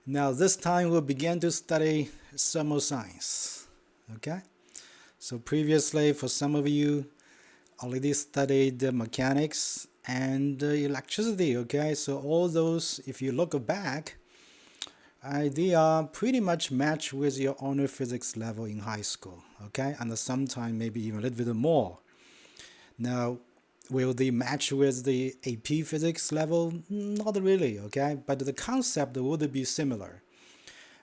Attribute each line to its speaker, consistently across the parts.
Speaker 1: Now this time we'll begin to study thermal science. Okay? So previously for some of you already studied the mechanics and electricity. Okay? So all those, if you look back, they are pretty much matched with your honor physics level in high school. Okay? And sometimes maybe even a little bit more. Now, will they match with the AP physics level? Not really, okay? But the concept would be similar.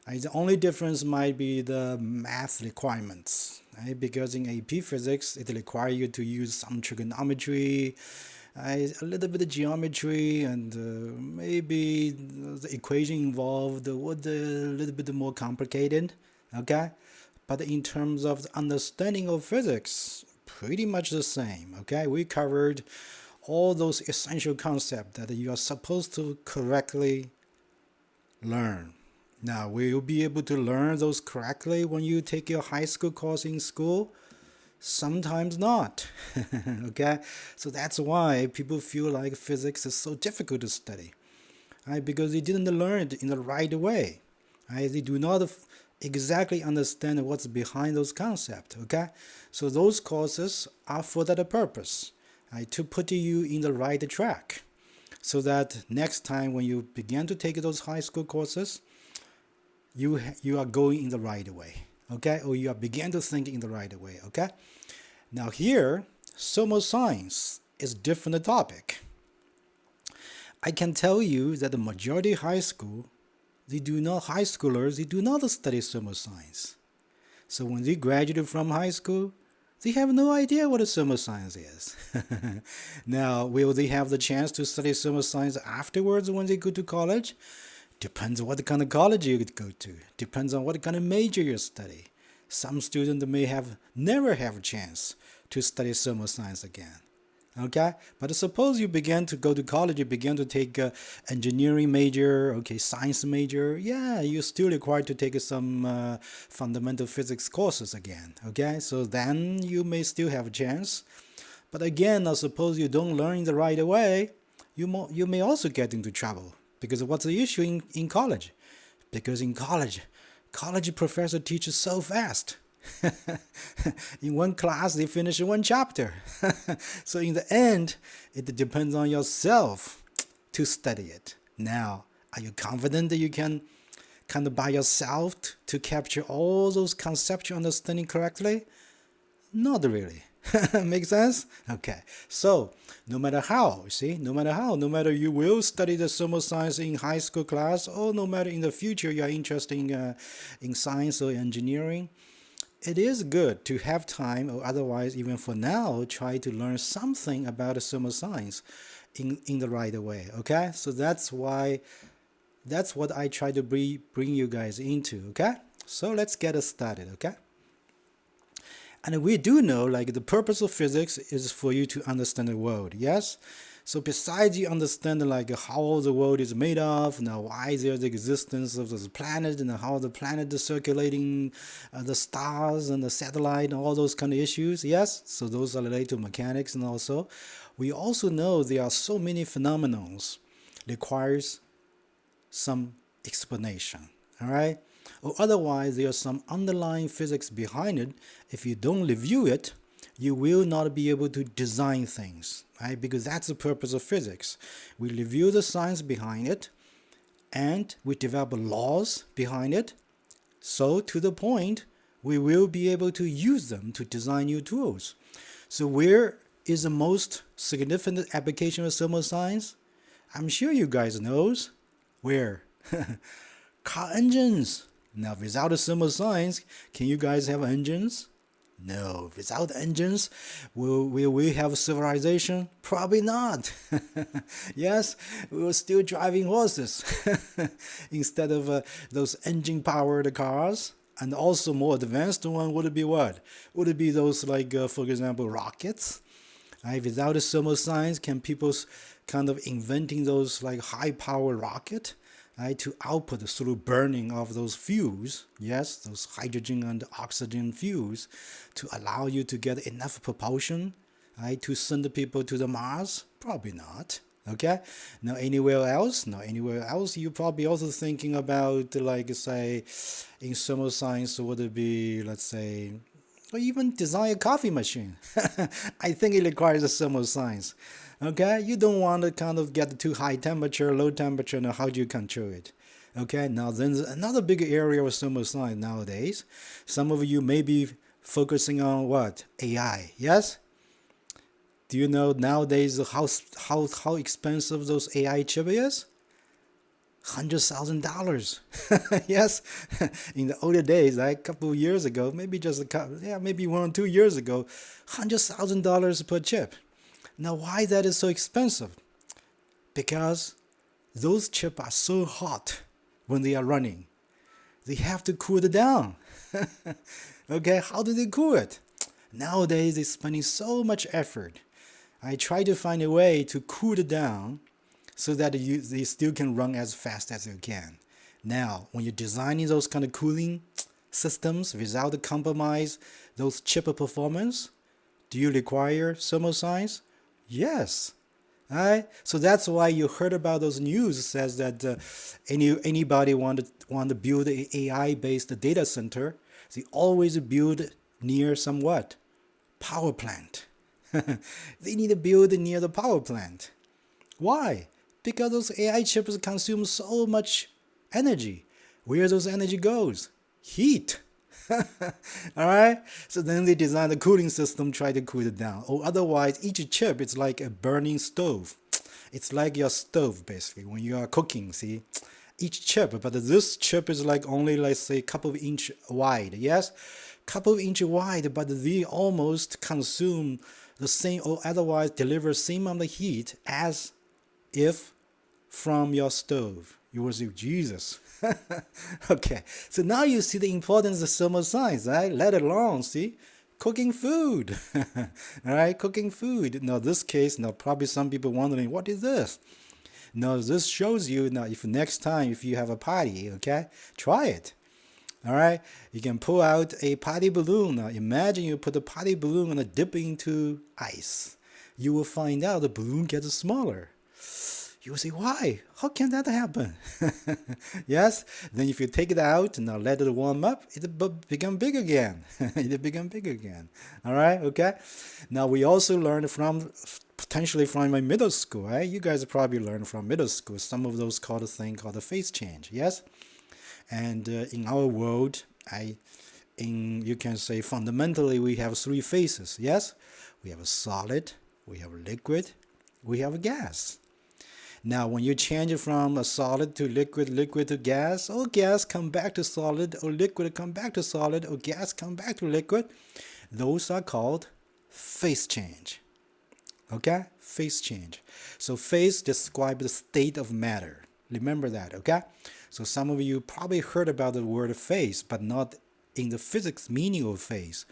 Speaker 1: The only difference might be the math requirements, right? Because in AP physics, it requires you to use some trigonometry, a little bit of geometry, and maybe the equation involved would a little bit more complicated, okay? But in terms of the understanding of physics, pretty much the same, okay? We covered all those essential concepts that you are supposed to correctly learn. Now, will you be able to learn those correctly when you take your high school course in school? Sometimes not. Okay? So that's why people feel like physics is so difficult to study. Right? Because they didn't learn it in the right way. Right? They do not exactly understand what's behind those concepts. Okay? So those courses are for that purpose. Right? To put you in the right track. So that next time when you begin to take those high school courses, you are going in the right way, okay? Or you are begin to think in the right way, okay? Now here, thermal science is different topic. I can tell you that the majority high schoolers, they do not study thermal science. So when they graduate from high school, they have no idea what a thermal science is. Now, will they have the chance to study thermal science afterwards when they go to college? Depends on what kind of college you go to. Depends on what kind of major you study. Some students may have never have a chance to study thermal science again. Okay, but suppose you begin to go to college, you begin to take engineering major, okay, science major. Yeah, you're still required to take some fundamental physics courses again. Okay, so then you may still have a chance. But again, I suppose you don't learn the right way, you may also get into trouble. Because what's the issue in college? Because in college professor teaches so fast. In one class, they finish one chapter. So in the end, it depends on yourself to study it. Now, are you confident that you can kind of by yourself to capture all those conceptual understanding correctly? Not really. Make sense? Okay. So, no matter how, see, no matter you will study the thermal science in high school class, or no matter in the future you are interested in science or engineering, it is good to have time, or otherwise, even for now, try to learn something about the thermal science in the right way. Okay? So that's what I try to bring you guys into. Okay? So let's get it started. Okay? And we do know, like, the purpose of physics is for you to understand the world, yes? So besides you understand, like, how the world is made of, now why there's the existence of this planet, and how the planet is circulating, the stars and the satellite, and all those kind of issues, yes? So those are related to mechanics, and also, we also know there are so many phenomenons requires some explanation, all right? Or otherwise, there's some underlying physics behind it. If you don't review it, you will not be able to design things, right? Because that's the purpose of physics. We review the science behind it, and we develop laws behind it. So to the point, we will be able to use them to design new tools. So where is the most significant application of thermal science? I'm sure you guys knows. Where? Car engines. Now, without a thermal science, can you guys have engines? No. Without engines, will we have civilization? Probably not. Yes, we were still driving horses instead of those engine-powered cars. And also more advanced one would be what? Would it be those like, for example, rockets? Right? Without a thermal science, can people kind of inventing those like high-power rocket? Right, to output through burning of those fuels, yes, those hydrogen and oxygen fuels, to allow you to get enough propulsion, right, to send the people to the Mars? Probably not. Okay. Now anywhere else? Now anywhere else? You're probably also thinking about, like, say, in thermal science, would it be, let's say, or even design a coffee machine? I think it requires a thermal science. Okay, you don't want to kind of get too high temperature, low temperature. Now, how do you control it? Okay, now then another big area of thermal science nowadays. Some of you may be focusing on what? AI. Yes? Do you know nowadays how expensive those AI chip is? $100,000. Yes, in the older days, like a couple of years ago, maybe just a couple, yeah, maybe 1 or 2 years ago, $100,000 per chip. Now, why that is so expensive? Because those chips are so hot when they are running. They have to cool it down. Okay, how do they cool it? Nowadays, they're spending so much effort. I try to find a way to cool it down so that they still can run as fast as you can. Now, when you're designing those kind of cooling systems without the compromise those chip performance, do you require thermal science? Yes. Right? So that's why you heard about those news says that anybody want to build an AI based data center, they always build near some what? Power plant. They need to build near the power plant. Why? Because those AI chips consume so much energy. Where those energy goes? Heat. All right. So then they design the cooling system, try to cool it down. Or otherwise, each chip is like a burning stove. It's like your stove basically when you are cooking. See, each chip, but this chip is like only, let's say, a couple of inch wide. Yes, couple of inch wide, but they almost consume the same or otherwise deliver same amount of heat as if from your stove. You will say, Jesus. Okay, so now you see the importance of thermal science, right? Let alone, see, cooking food. All right, cooking food. Now, this case, now probably some people wondering, what is this? Now, this shows you, now, if next time, if you have a party, okay, try it. All right, you can pull out a party balloon. Now, imagine you put a party balloon and dip into ice. You will find out the balloon gets smaller. You will say, why? How can that happen? Yes. Then if you take it out, now let it warm up, it become big again. It become big again. All right. Okay. Now we also learned from potentially from my middle school. Right? You guys probably learned from middle school some of those called a thing called a phase change. Yes. And in our world, you can say fundamentally we have three phases. Yes. We have a solid, we have a liquid, we have a gas. Now, when you change it from a solid to liquid, liquid to gas, or gas come back to solid, or liquid come back to solid, or gas come back to liquid, those are called phase change. Okay? Phase change. So phase describes the state of matter. Remember that, okay? So some of you probably heard about the word phase, but not in the physics meaning of phase.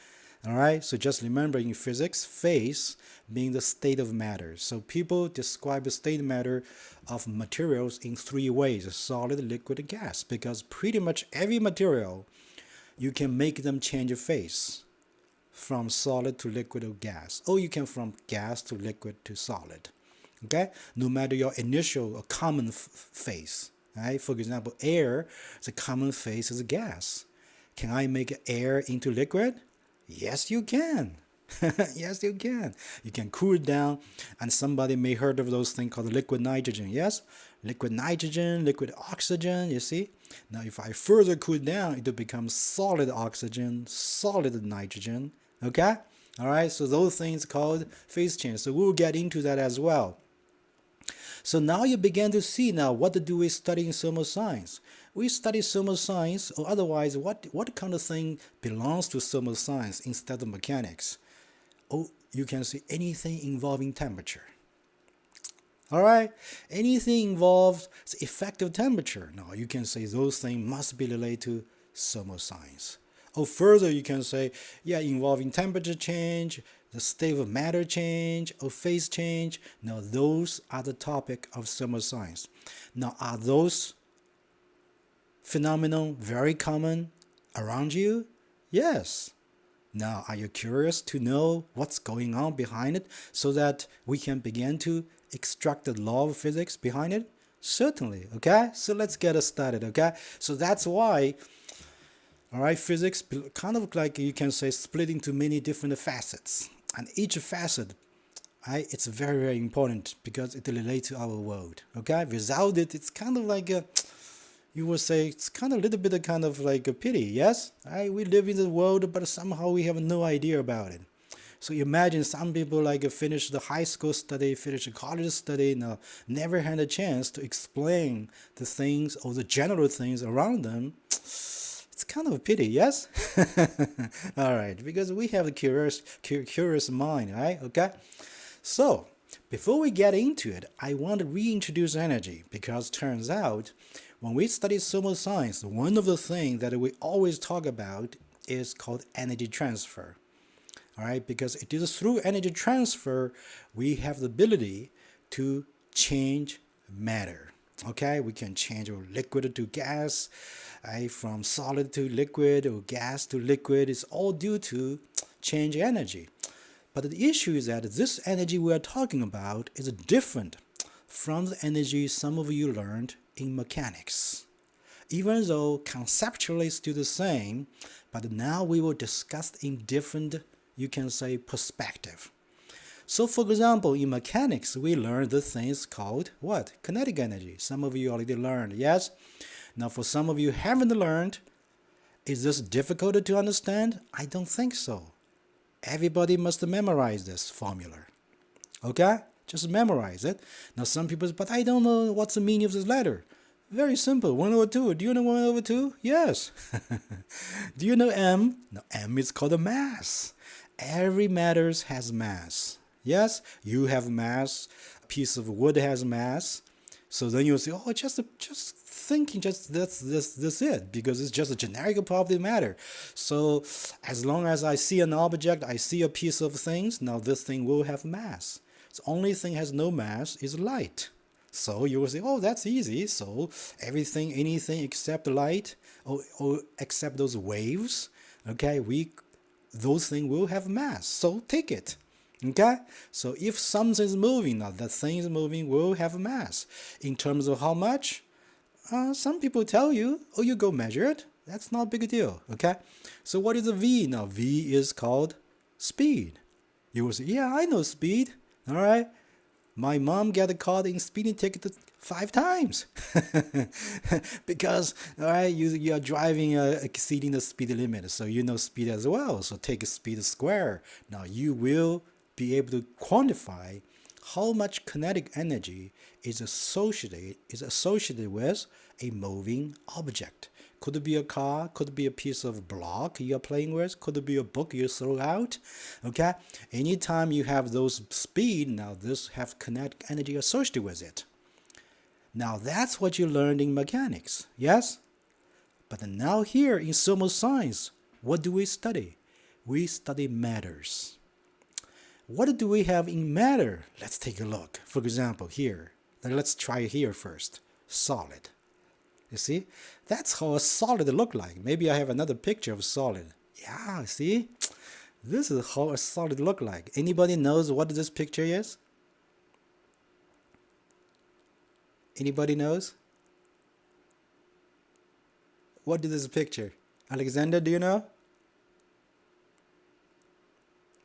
Speaker 1: All right, so just remember in physics, phase being the state of matter. So people describe the state of matter of materials in three ways: solid, liquid, and gas. Because pretty much every material, you can make them change phase from solid to liquid or gas, or you can from gas to liquid to solid. Okay, no matter your initial or common phase. Right? For example, air, the common phase is gas. Can I make air into liquid? Yes, you can. Yes, you can. You can cool it down, and somebody may heard of those things called liquid nitrogen. Yes, liquid nitrogen, liquid oxygen. You see. Now, if I further cool it down, it will become solid oxygen, solid nitrogen. Okay. All right. So those things called phase change. So we'll get into that as well. So now you begin to see now what do we study in thermal science. We study thermal science, or otherwise what kind of thing belongs to thermal science instead of mechanics. Oh, you can see anything involving temperature. All right, anything involves effective temperature. Now you can say those things must be related to thermal science. Or further, you can say, yeah, involving temperature change, the state of matter change, or phase change. Now those are the topic of thermal science. Now are those phenomena very common around you? Yes. Now, are you curious to know what's going on behind it so that we can begin to extract the law of physics behind it? Certainly, okay? So let's get started, okay? So that's why, all right, physics kind of like you can say split into many different facets. And each facet, right, it's very, very important because it relates to our world, okay? Without it, it's kind of like a, you would say it's kind of a little bit of kind of like a pity, yes? Right? We live in the world, but somehow we have no idea about it. So imagine some people like finish the high school study, finish the college study, now never had a chance to explain the things or the general things around them. It's kind of a pity, yes? All right, because we have a curious mind, right? Okay. So before we get into it, I want to reintroduce energy because turns out when we study thermal science, one of the things that we always talk about is called energy transfer. All right, because it is through energy transfer we have the ability to change matter. Okay, we can change liquid to gas, right? From solid to liquid or gas to liquid. It's all due to change energy. But the issue is that this energy we are talking about is different from the energy some of you learned in mechanics. Even though conceptually still the same, but now we will discuss in different, you can say, perspective. So for example, in mechanics, we learned the things called what? Kinetic energy. Some of you already learned, yes? Now for some of you haven't learned, is this difficult to understand? I don't think so. Everybody must memorize this formula. Okay? Just memorize it. Now some people say, but I don't know what's the meaning of this letter. Very simple. 1 over 2. Do you know 1 over 2? Yes. Do you know m? No, m is called a mass. Every matter has mass. Yes? You have mass. A piece of wood has mass. So then you'll say, oh, just thinking, just this it, because it's just a generic property of matter. So as long as I see an object, I see a piece of things, now this thing will have mass. The only thing has no mass is light. So you will say, oh, that's easy. So everything, anything except light, or except those waves, okay, those things will have mass. So take it. Okay, so if something is moving, now that thing is moving will have mass. In terms of how much, some people tell you, oh, you go measure it. That's not a big deal. Okay, so what is a v? Now v is called speed. You will say, yeah, I know speed. All right, my mom got caught in speeding ticket 5 times because all right, you are driving exceeding the speed limit, so you know speed as well. So take a speed square. Now you will be able to quantify how much kinetic energy is associated with a moving object. Could it be a car? Could it be a piece of block you're playing with? Could it be a book you throw out? Okay? Anytime you have those speed, now this have kinetic energy associated with it. Now that's what you learned in mechanics, yes? But now here in thermal science, what do we study? We study matters. What do we have in matter? Let's take a look. For example, here. Let's try here first. Solid. You see? That's how a solid look like. Maybe I have another picture of solid. Yeah, see? This is how a solid look like. Anybody knows what this picture is? Anybody knows? What is this picture? Alexander, do you know?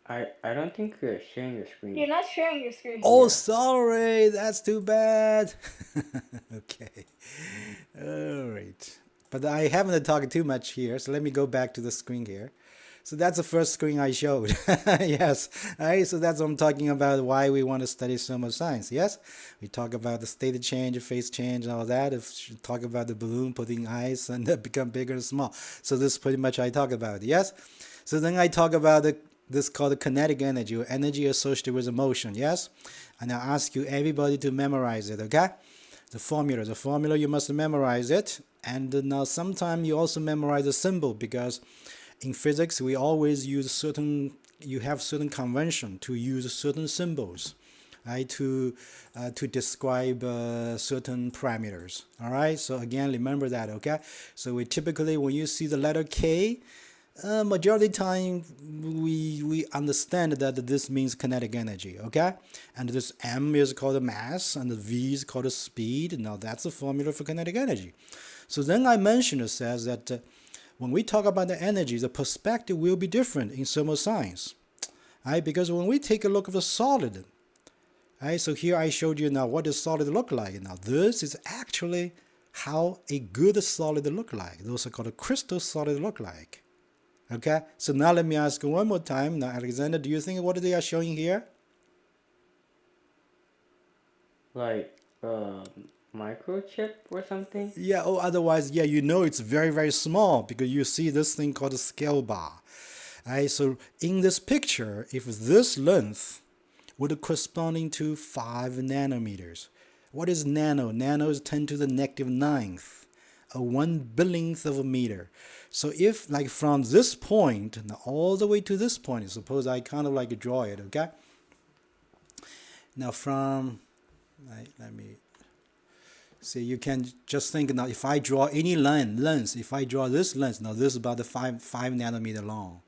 Speaker 2: I don't think you're sharing your screen.
Speaker 3: You're not sharing your screen.
Speaker 1: Oh,
Speaker 2: Yeah.
Speaker 1: sorry. That's too bad. Okay. All right. But I haven't talked too much here, so let me go back to the screen here. So that's the first screen I showed. Yes. All right. So that's what I'm talking about, why we want to study thermal science. Yes. We talk about the state change, phase change, and all that. If we talk about the balloon putting ice and become bigger and small. So this is pretty much I talk about. Yes. So then I talk about this called the kinetic energy, or energy associated with motion. Yes. And I ask you everybody to memorize it. Okay. The formula you must memorize it. And now sometimes you also memorize the symbol, because in physics we always use you have certain convention to use certain symbols, right, to describe certain parameters. All right, so again, remember that. Okay, so we typically, when you see the letter K, Majority time we understand that this means kinetic energy, okay? And this m is called mass and the v is called speed. Now that's the formula for kinetic energy. So then I mentioned it says that when we talk about the energy, the perspective will be different in thermal science, right? Because when we take a look at the solid, right? So here I showed you now what does solid look like. Now this is actually how a good solid look like. Those are called a crystal solid look like. Okay, so now let me ask you one more time. Now, Alexander, do you think what they are showing here?
Speaker 2: Like microchip or something?
Speaker 1: Yeah, or otherwise, yeah, you know it's very, very small because you see this thing called a scale bar. Right, so in this picture, if this length would corresponding to 5 nanometers. What is nano? Nano is 10 to the negative ninth, a 1 billionth of a meter. So if like from this point all the way to this point, suppose I kind of like draw it, okay? Now from, let me see, you can just think now if I draw any lens, if I draw this lens, now this is about the 5 nanometer long.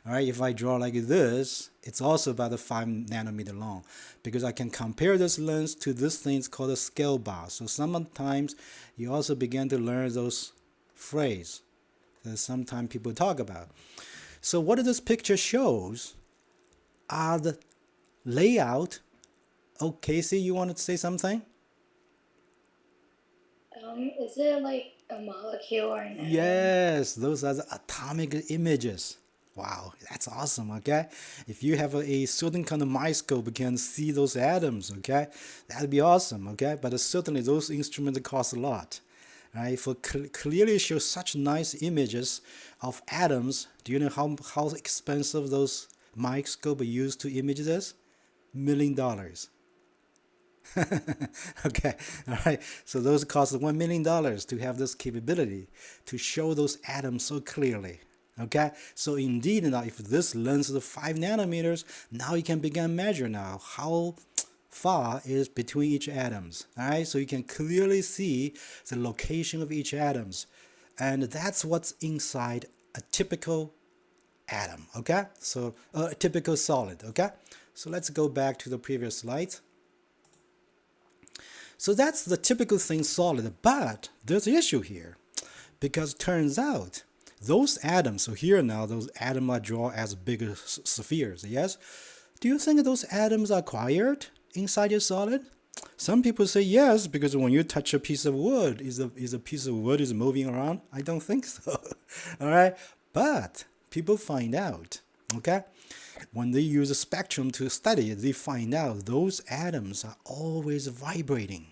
Speaker 1: All right, if I draw like this, it's also about the 5 nanometer long because I can compare this lens to this thing called a scale bar. So sometimes you also begin to learn those phrases that sometimes people talk about. So what this picture shows are the layout. Oh, Casey, you wanted to say something?
Speaker 3: Is it like a molecule or an atom?
Speaker 1: Yes, those are the atomic images. Wow, that's awesome, okay? If you have a certain kind of microscope, you can see those atoms, okay? That'd be awesome, okay? But certainly those instruments cost a lot, right? For clearly show such nice images of atoms, do you know how expensive those microscopes are used to image this? $1 million. Okay, all right. So those cost $1 million to have this capability to show those atoms so clearly. Okay, so indeed now if this lens is 5 nanometers, now you can begin measure now how far is between each atoms. All right, so you can clearly see the location of each atoms, and that's what's inside a typical atom. Okay, so a typical solid. Okay, so let's go back to the previous slide. So that's the typical thing solid, but there's an issue here because turns out those atoms, so here now those atoms are drawn as bigger spheres, yes? Do you think those atoms are quiet inside your solid? Some people say yes, because when you touch a piece of wood, is a piece of wood is moving around? I don't think so. All right, but people find out, okay? When they use a spectrum to study it, they find out those atoms are always vibrating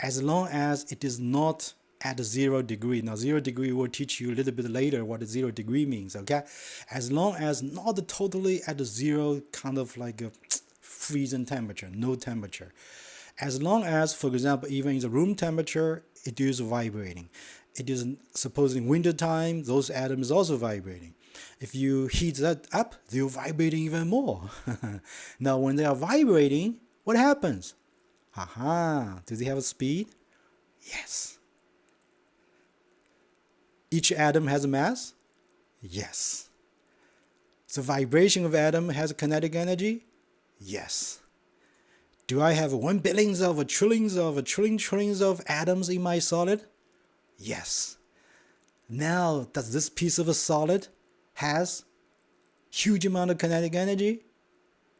Speaker 1: as long as it is not at 0 degree. Now 0 degree will teach you a little bit later what 0 degree means, okay? As long as not totally at 0, kind of like a freezing temperature, no temperature. As long as, for example, even in the room temperature, it is vibrating. It is supposing winter time, those atoms also vibrating. If you heat that up, they're vibrating even more. Now when they are vibrating, what happens? Aha, do they have a speed? Yes. Each atom has a mass? Yes. The vibration of atom has kinetic energy? Yes. Do I have 1 billion of a trillions of a trillions of atoms in my solid? Yes. Now, does this piece of a solid has huge amount of kinetic energy?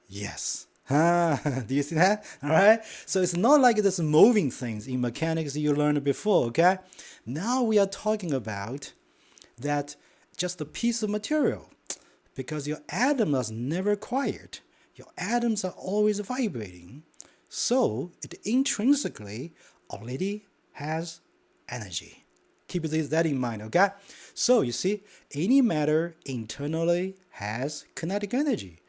Speaker 1: Yes. Do you see that? All right. So it's not like this moving things in mechanics you learned before. Okay. Now we are talking about that just a piece of material, because your atoms are never quiet. Your atoms are always vibrating. So it intrinsically already has energy. Keep that in mind. Okay. So you see, any matter internally has kinetic energy.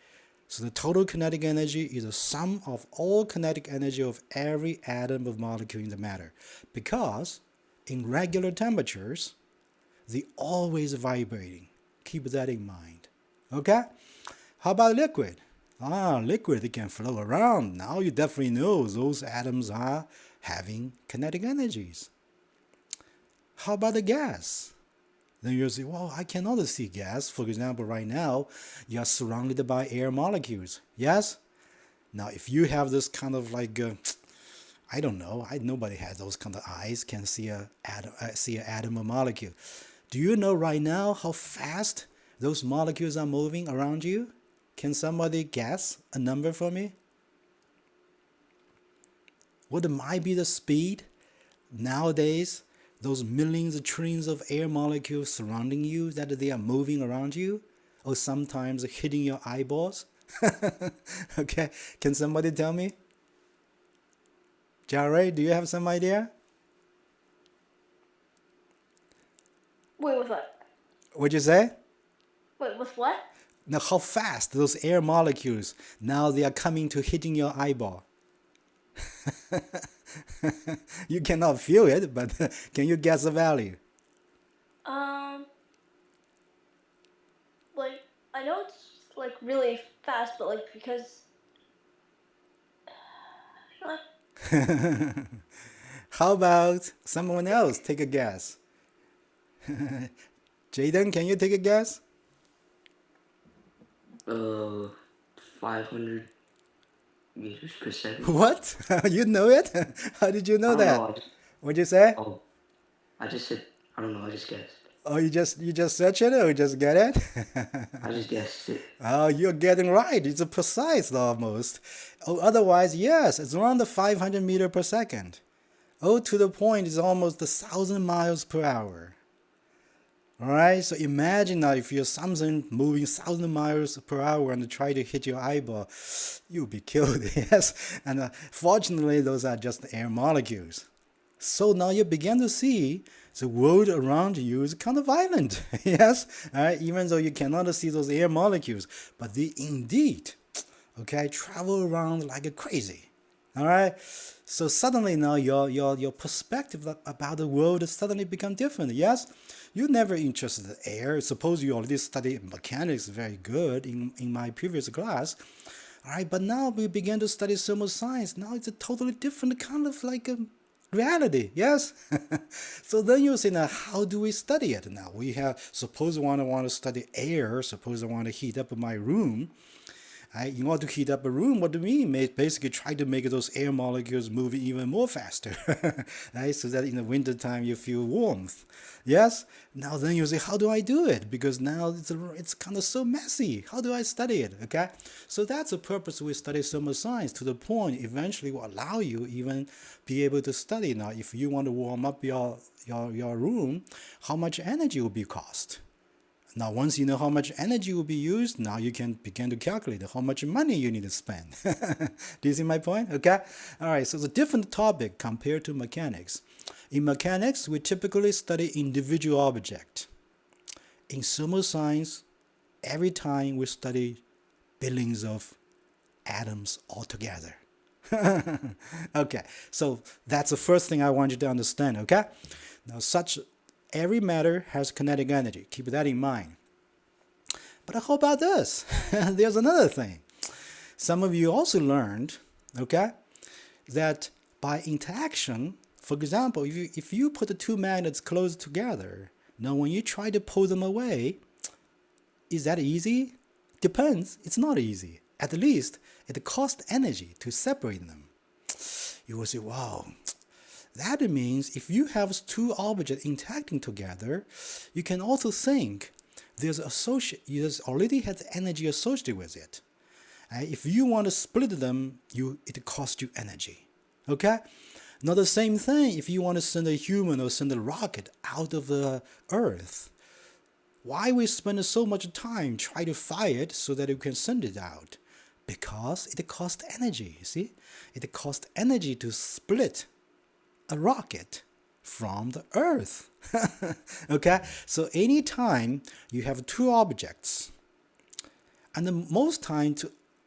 Speaker 1: So the total kinetic energy is the sum of all kinetic energy of every atom of molecule in the matter. Because in regular temperatures, they always vibrating. Keep that in mind. Okay? How about liquid? Liquid, they can flow around. Now you definitely know those atoms are having kinetic energies. How about the gas? Then you'll say, well, I cannot see gas. For example, right now, you are surrounded by air molecules. Yes? Now, if you have this kind of like, I don't know, nobody has those kind of eyes, can see see an atom or molecule. Do you know right now how fast those molecules are moving around you? Can somebody guess a number for me? What might be the speed nowadays? Those millions of trillions of air molecules surrounding you, that they are moving around you, or sometimes hitting your eyeballs. Okay, can somebody tell me? Jared, do you have some idea?
Speaker 4: Wait, with what?
Speaker 1: What'd you say?
Speaker 4: Wait, with what?
Speaker 1: Now, how fast those air molecules now they are coming to hitting your eyeball? You cannot feel it, but can you guess the value?
Speaker 4: Like, I know it's, like, really fast, but, like, because...
Speaker 1: How about someone else take a guess? Jaden, can you take a guess?
Speaker 2: 500 meters per second.
Speaker 1: What? You know it? How did you know
Speaker 2: I don't
Speaker 1: that?
Speaker 2: know.
Speaker 1: What'd you say?
Speaker 2: I just said, I don't know. I just guessed.
Speaker 1: Oh, you just search it or you just get it?
Speaker 2: I just guessed it.
Speaker 1: Oh, you're getting right. It's a precise almost. Oh, otherwise, yes, it's around the 500 meter per second. Oh, to the point is almost 1,000 miles per hour. All right, so imagine now if you're something moving 1,000 miles per hour and try to hit your eyeball, you'll be killed. Yes, and fortunately, those are just air molecules. So now you begin to see the world around you is kind of violent. Yes, all right, even though you cannot see those air molecules, but they indeed, okay, travel around like a crazy. All right, so suddenly now your perspective about the world suddenly become different. Yes, you're never interested in air. Suppose you already studied mechanics very good in my previous class. All right, but now we begin to study thermal science. Now it's a totally different kind of like a reality. Yes. So then you say, now how do we study it? Now we have, suppose I want to study air. Suppose I want to heat up my room. In order to heat up a room, what do we mean? Basically try to make those air molecules move even more faster, right? So that in the wintertime you feel warmth. Yes? Now then you say, how do I do it? Because now it's kind of so messy. How do I study it? Okay? So that's the purpose we study thermal science, to the point eventually will allow you even be able to study. Now if you want to warm up your room, how much energy will be cost? Now, once you know how much energy will be used, now you can begin to calculate how much money you need to spend. Do you see my point? Okay? All right, so it's a different topic compared to mechanics. In mechanics, we typically study individual object. In thermal science, every time we study billions of atoms altogether. Okay, so that's the first thing I want you to understand, okay? Now, every matter has kinetic energy. Keep that in mind. But how about this? There's another thing. Some of you also learned, okay, that by interaction, for example, if you put the two magnets close together, now when you try to pull them away, is that easy? Depends. It's not easy. At least it costs energy to separate them. You will say, wow. That means if you have two objects interacting together, you can also think there's already has energy associated with it. If you want to split them, it costs you energy. Okay? Now the same thing if you want to send a human or send a rocket out of the Earth. Why we spend so much time trying to fire it so that you can send it out? Because it costs energy, you see? It costs energy to split a rocket from the Earth. Okay? So anytime you have two objects, and the most time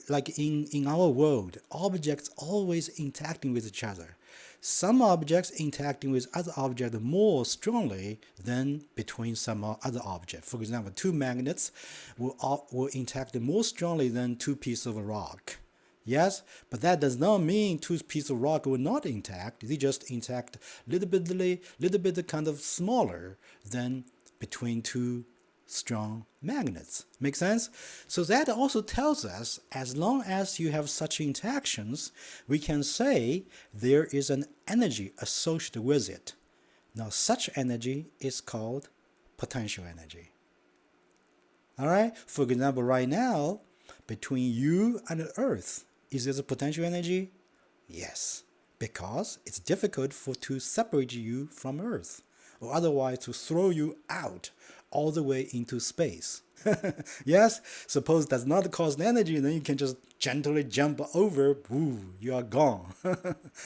Speaker 1: like in our world, objects always interacting with each other. Some objects interacting with other objects more strongly than between some other object. For example, two magnets will interact more strongly than two pieces of rock. Yes, but that does not mean two pieces of rock will not interact. They just interact little bit kind of smaller than between two strong magnets. Make sense? So that also tells us as long as you have such interactions, we can say there is an energy associated with it. Now, such energy is called potential energy. All right? For example, right now, between you and the Earth, is there a potential energy? Yes, because it's difficult to separate you from Earth, or otherwise to throw you out all the way into space. Yes, suppose does not cause energy, then you can just gently jump over, woo, you are gone.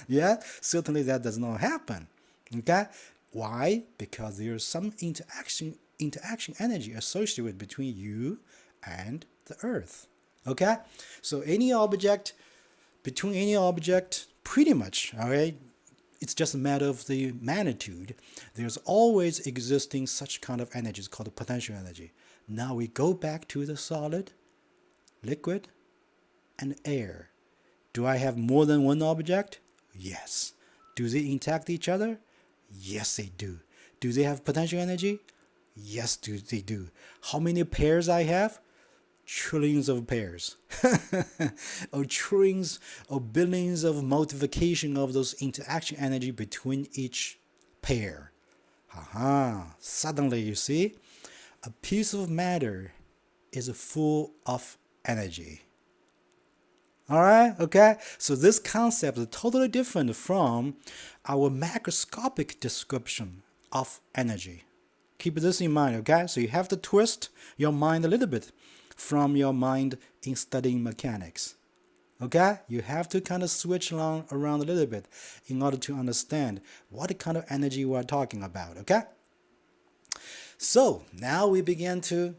Speaker 1: Yeah, certainly that does not happen. Okay, why? Because there's some interaction energy associated between you and the Earth. Okay, so any object, between any object, pretty much, all right, it's just a matter of the magnitude. There's always existing such kind of energies called potential energy. Now we go back to the solid, liquid, and air. Do I have more than one object? Yes. Do they interact each other? Yes, they do. Do they have potential energy? Yes, they do. How many pairs I have? Trillions of pairs. Or trillions or billions of multiplication of those interaction energy between each pair. Suddenly you see, a piece of matter is full of energy. All right, okay? So this concept is totally different from our macroscopic description of energy. Keep this in mind, okay? So you have to twist your mind a little bit from your mind in studying mechanics. Okay? You have to kind of switch around a little bit in order to understand what kind of energy we're talking about, okay? So now we begin to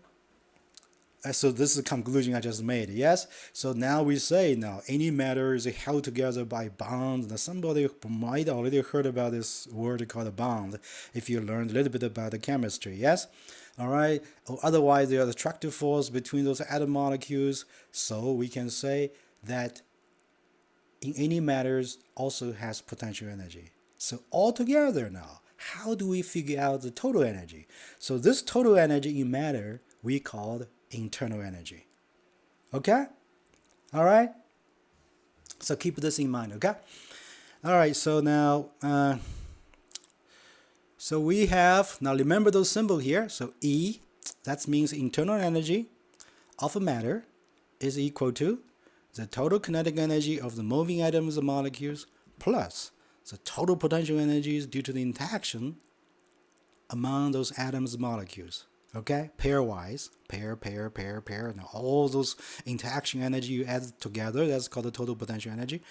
Speaker 1: so this is the conclusion I just made, yes? So now we say, now any matter is held together by bonds. Now somebody might already heard about this word called a bond if you learned a little bit about the chemistry, yes? All right, or otherwise there are attractive force between those atom molecules. So we can say that in any matters also has potential energy. So altogether now, how do we figure out the total energy? So this total energy in matter we called internal energy. Okay? All right? So keep this in mind, okay? All right, so now, so we have, now remember those symbols here. So E, that means internal energy of a matter is equal to the total kinetic energy of the moving atoms and molecules plus the total potential energies due to the interaction among those atoms and molecules. Okay, pairwise, pair, and all those interaction energy you add together, that's called the total potential energy.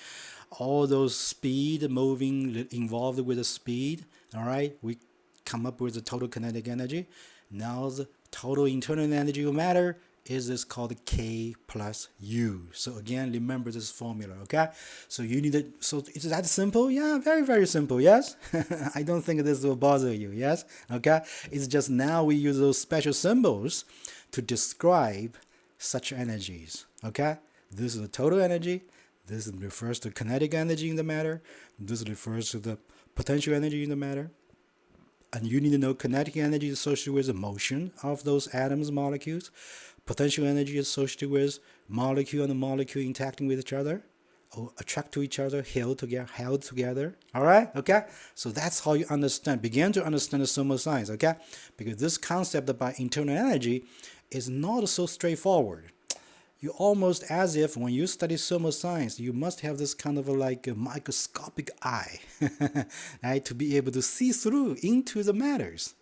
Speaker 1: All those speed moving involved with the speed, all right, we come up with the total kinetic energy. Now the total internal energy of matter is this called K plus U. So again, remember this formula, okay? So you need it. So is that simple? Yeah, very, very simple, yes? I don't think this will bother you, yes? Okay? It's just now we use those special symbols to describe such energies, okay? This is the total energy. This refers to kinetic energy in the matter. This refers to the potential energy in the matter. And you need to know kinetic energy is associated with the motion of those atoms, molecules. Potential energy is associated with molecule and molecule interacting with each other, or attract to each other, held together. All right, okay? So that's how you begin to understand the thermal science, okay? Because this concept about internal energy is not so straightforward. You almost as if when you study thermal science, you must have this kind of like a microscopic eye, right, to be able to see through into the matters.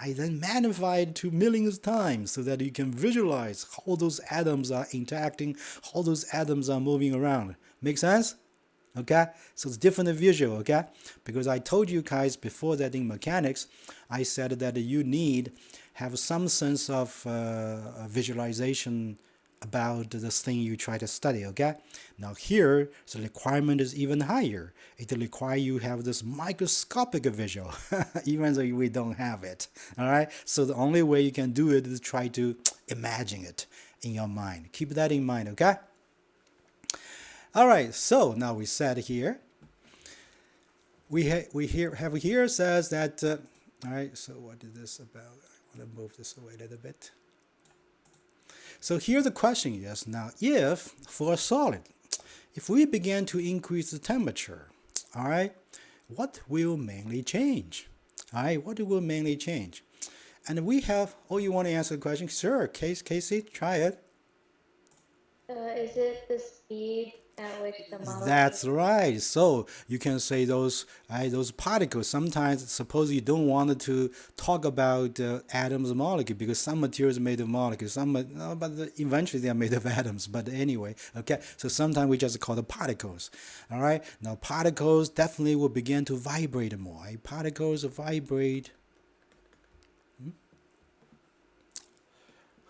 Speaker 1: I then magnified to millions of times so that you can visualize how those atoms are interacting, how those atoms are moving around. Make sense? Okay? So it's different visual, okay? Because I told you guys before that in mechanics, I said that you need have some sense of visualization about this thing you try to study, okay? Now here, the requirement is even higher. It requires you have this microscopic visual, even though we don't have it, all right? So the only way you can do it is try to imagine it in your mind. Keep that in mind, okay? All right, so now we said here, we have here says that, all right, so what is this about? I want to move this away a little bit. So here the question is now, if for a solid, if we begin to increase the temperature, all right, what will mainly change? All right, what will mainly change? And we have, oh, you want to answer the question? Sure, Casey, try it.
Speaker 3: Is it the speed at which the
Speaker 1: That's
Speaker 3: molecule?
Speaker 1: right. So you can say those particles. Sometimes, suppose you don't want to talk about atoms, molecule, because some materials are made of molecules. But eventually they are made of atoms. But anyway, okay. So sometimes we just call them particles. All right. Now particles definitely will begin to vibrate more. Right? Particles vibrate.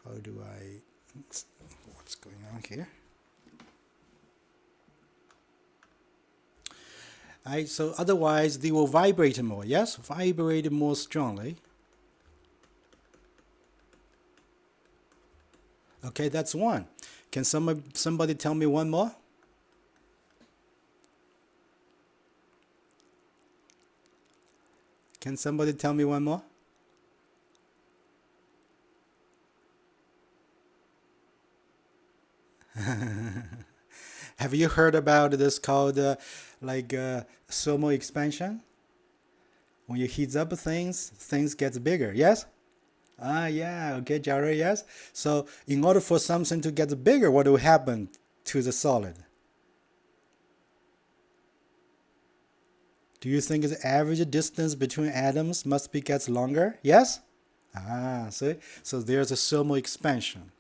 Speaker 1: How do I? What's going on here? Right, so otherwise they will vibrate more. Yes, vibrate more strongly. Okay, that's one. Can somebody tell me one more? Can somebody tell me one more? Have you heard about this called thermal expansion? When you heat up things get bigger. Yes? Ah, yeah. Okay, Jared. Yes. So in order for something to get bigger, what will happen to the solid? Do you think the average distance between atoms must be gets longer? Yes? Ah, see? So there's a thermal expansion.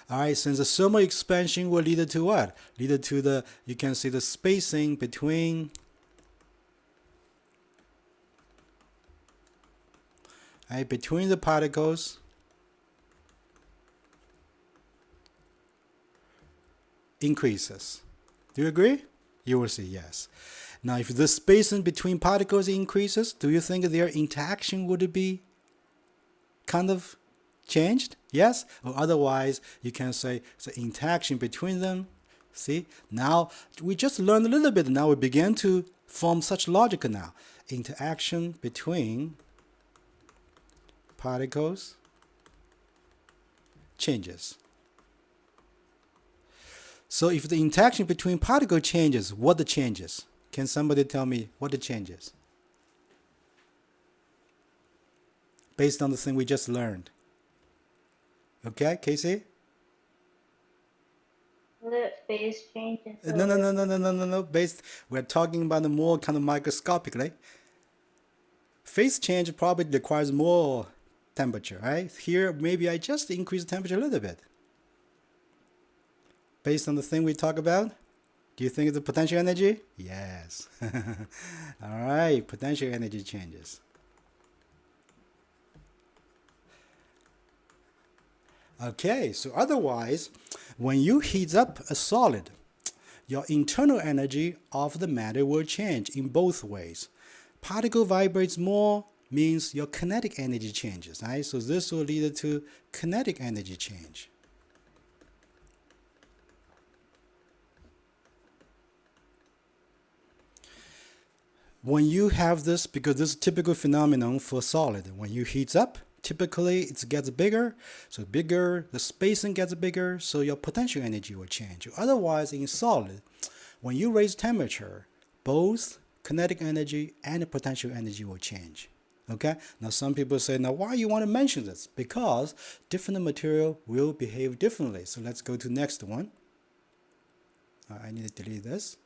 Speaker 1: All right, since the thermal expansion will lead to what? Lead to the, you can see the spacing between, right, between the particles increases. Do you agree? You will see yes. Now, if the spacing between particles increases, do you think their interaction would be kind of changed? Yes? Or otherwise, you can say the interaction between them. See? Now, we just learned a little bit. Now we begin to form such logic now. Interaction between particles changes. So if the interaction between particles changes, what the changes? Can somebody tell me what the changes? Based on the thing we just learned. Okay, Casey?
Speaker 3: The phase change in
Speaker 1: No, no, no, no, no, no, no, no. We're talking about the more kind of microscopically. Phase change probably requires more temperature, right? Here, maybe I just increase the temperature a little bit. Based on the thing we talk about, do you think it's the potential energy? Yes. All right, potential energy changes. Okay, so otherwise, when you heat up a solid, your internal energy of the matter will change in both ways. Particle vibrates more means your kinetic energy changes, right? So this will lead to kinetic energy change. When you have this, because this is a typical phenomenon for solid, when you heat up, typically it gets bigger, so bigger, the spacing gets bigger, so your potential energy will change. Otherwise, in solid, when you raise temperature, both kinetic energy and potential energy will change. Okay, now some people say, now why you want to mention this? Because different material will behave differently. So let's go to next one. I need to delete this.